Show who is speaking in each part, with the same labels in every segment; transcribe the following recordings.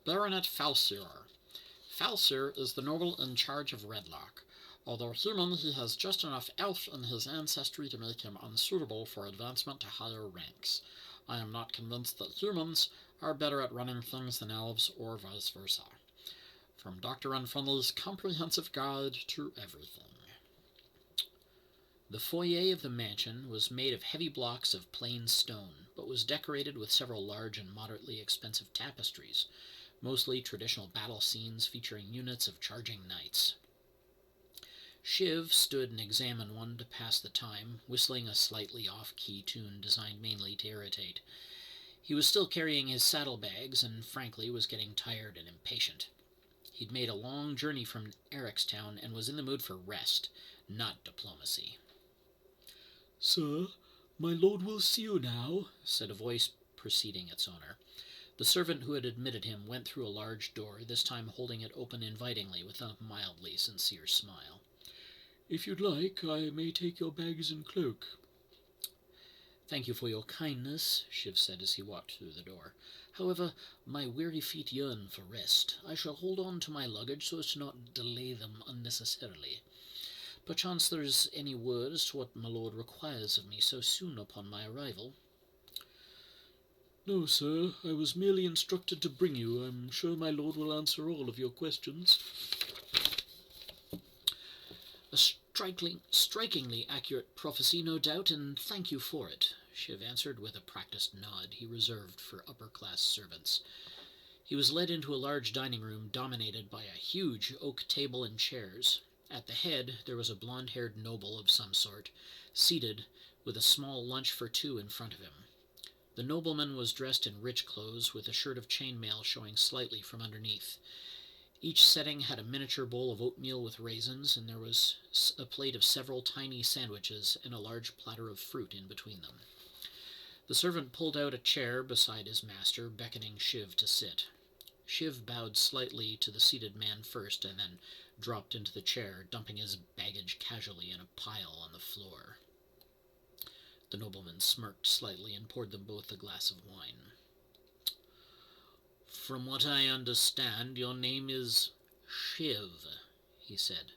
Speaker 1: Baronet Falsier. Falsier is the noble in charge of Redlock. Although human, he has just enough elf in his ancestry to make him unsuitable for advancement to higher ranks. I am not convinced that humans are better at running things than elves, or vice versa. From Dr. Unfriendly's Comprehensive Guide to Everything. The foyer of the mansion was made of heavy blocks of plain stone, but was decorated with several large and moderately expensive tapestries, mostly traditional battle scenes featuring units of charging knights. Shiv stood and examined one to pass the time, whistling a slightly off-key tune designed mainly to irritate. He was still carrying his saddlebags and, frankly, was getting tired and impatient. He'd made a long journey from Ericstown and was in the mood for rest, not diplomacy.
Speaker 2: "Sir, my lord will see you now,"
Speaker 1: said a voice preceding its owner. The servant who had admitted him went through a large door, this time holding it open invitingly with a mildly sincere smile.
Speaker 2: "If you'd like, I may take your bags and cloak."
Speaker 1: "Thank you for your kindness," Shiv said as he walked through the door. "However, my weary feet yearn for rest. I shall hold on to my luggage so as to not delay them unnecessarily. Perchance there is any word as to what my lord requires of me so soon upon my arrival?"
Speaker 2: "No, sir. I was merely instructed to bring you. I'm sure my lord will answer all of your questions."
Speaker 1: "A strikingly accurate prophecy, no doubt, and thank you for it," Shiv answered with a practised nod he reserved for upper-class servants. He was led into a large dining room dominated by a huge oak table and chairs. At the head there was a blonde-haired noble of some sort, seated, with a small lunch for two in front of him. The nobleman was dressed in rich clothes, with a shirt of chainmail showing slightly from underneath. Each setting had a miniature bowl of oatmeal with raisins, and there was a plate of several tiny sandwiches and a large platter of fruit in between them. The servant pulled out a chair beside his master, beckoning Shiv to sit. Shiv bowed slightly to the seated man first, and then dropped into the chair, dumping his baggage casually in a pile on the floor. The nobleman smirked slightly and poured them both a glass of wine. "From what I understand, your name is Shiv," he said.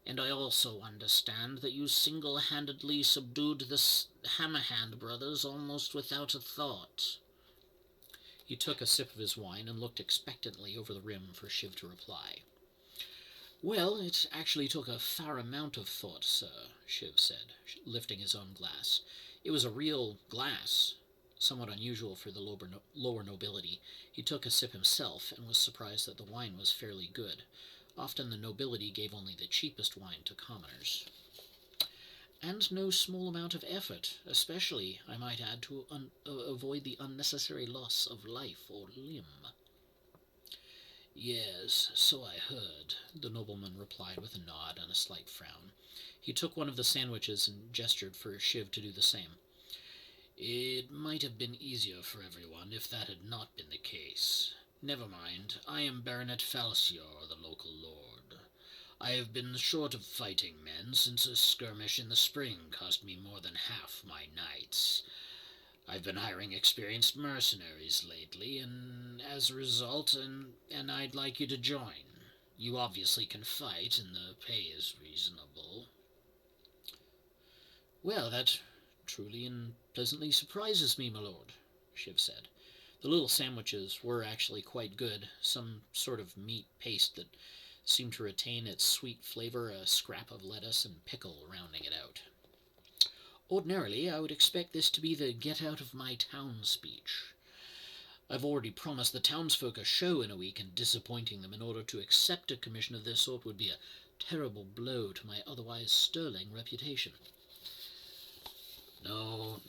Speaker 1: "And I also understand that you single-handedly subdued the Hammerhand brothers almost without a thought." He took a sip of his wine and looked expectantly over the rim for Shiv to reply. "Well, it actually took a fair amount of thought, sir," Shiv said, lifting his own glass. It was a real glass, somewhat unusual for the lower nobility. He took a sip himself and was surprised that the wine was fairly good. Often the nobility gave only the cheapest wine to commoners. "And no small amount of effort, especially, I might add, to avoid the unnecessary loss of life or limb." "Yes, so I heard," the nobleman replied with a nod and a slight frown. He took one of the sandwiches and gestured for Shiv to do the same. "It might have been easier for everyone if that had not been the case. Never mind, I am Baronet Falsier, the local lord. I have been short of fighting men since a skirmish in the spring cost me more than half my knights. I've been hiring experienced mercenaries lately, and as a result, and I'd like you to join. You obviously can fight, and the pay is reasonable." "Well, that truly and pleasantly surprises me, my lord," Shiv said. The little sandwiches were actually quite good, some sort of meat paste that seemed to retain its sweet flavor, a scrap of lettuce and pickle rounding it out. "Ordinarily, I would expect this to be the get-out-of-my-town speech. I've already promised the townsfolk a show in a week, and disappointing them in order to accept a commission of this sort would be a terrible blow to my otherwise sterling reputation." No,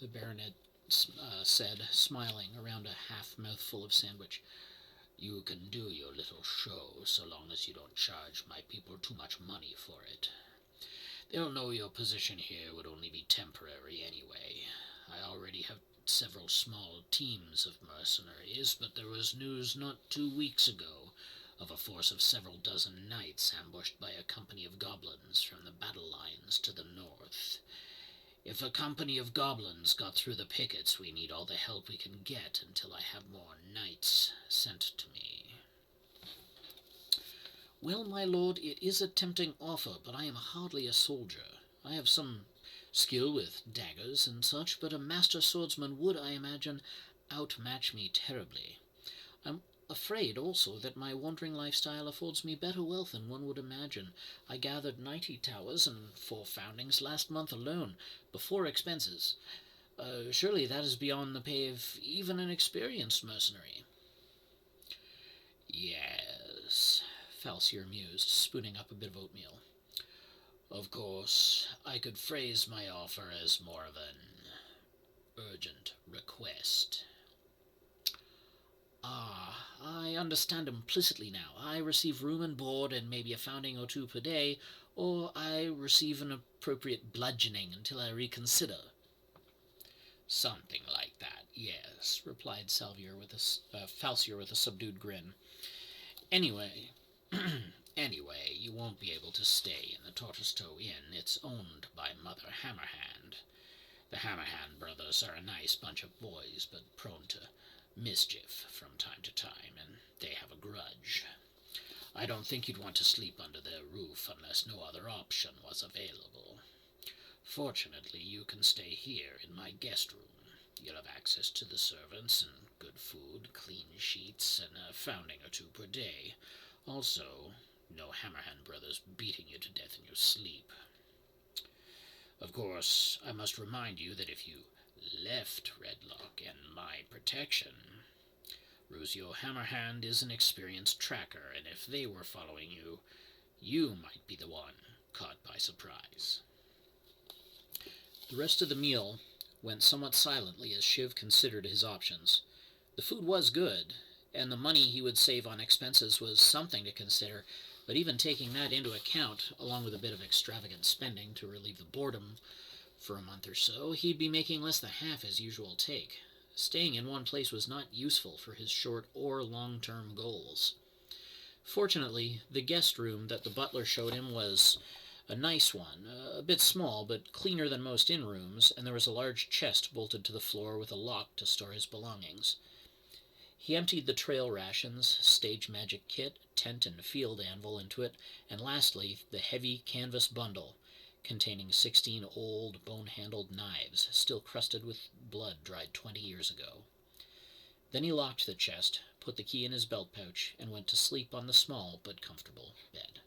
Speaker 1: the baronet said, smiling around a half-mouthful of sandwich. "You can do your little show so long as you don't charge my people too much money for it. They'll know your position here would only be temporary anyway. I already have several small teams of mercenaries, but there was news not 2 weeks ago of a force of several dozen knights ambushed by a company of goblins from the battle lines to the north. If a company of goblins got through the pickets, we need all the help we can get until I have more knights sent to me." "Well, my lord, it is a tempting offer, but I am hardly a soldier. I have some skill with daggers and such, but a master swordsman would, I imagine, outmatch me terribly. I'm afraid also that my wandering lifestyle affords me better wealth than one would imagine. I gathered 90 towers and 4 foundings last month alone, before expenses. Surely that is beyond the pay of even an experienced mercenary." "Yes," Falsier mused, spooning up a bit of oatmeal. "Of course, I could phrase my offer as more of an urgent request." "Ah, I understand implicitly now. I receive room and board and maybe a founding or 2 per day, or I receive an appropriate bludgeoning until I reconsider." "Something like that, yes," replied Falsier with a subdued grin. "Anyway, anyway, you won't be able to stay in the Tortoise Toe Inn. It's owned by Mother Hammerhand. The Hammerhand brothers are a nice bunch of boys, but prone to mischief from time to time, and they have a grudge. I don't think you'd want to sleep under their roof unless no other option was available. Fortunately, you can stay here in my guest room. You'll have access to the servants and good food, clean sheets, and a founding or 2 per day. Also, no Hammerhand brothers beating you to death in your sleep. Of course, I must remind you that if you left Redlock and my protection, Rusio Hammerhand is an experienced tracker, and if they were following you, you might be the one caught by surprise." The rest of the meal went somewhat silently as Shiv considered his options. The food was good, and the money he would save on expenses was something to consider, but even taking that into account, along with a bit of extravagant spending to relieve the boredom for a month or so, he'd be making less than half his usual take. Staying in one place was not useful for his short or long-term goals. Fortunately, the guest room that the butler showed him was a nice one, a bit small, but cleaner than most inn rooms, and there was a large chest bolted to the floor with a lock to store his belongings. He emptied the trail rations, stage magic kit, tent and field anvil into it, and lastly, the heavy canvas bundle, containing 16 old, bone-handled knives, still crusted with blood dried 20 years ago. Then he locked the chest, put the key in his belt pouch, and went to sleep on the small but comfortable bed.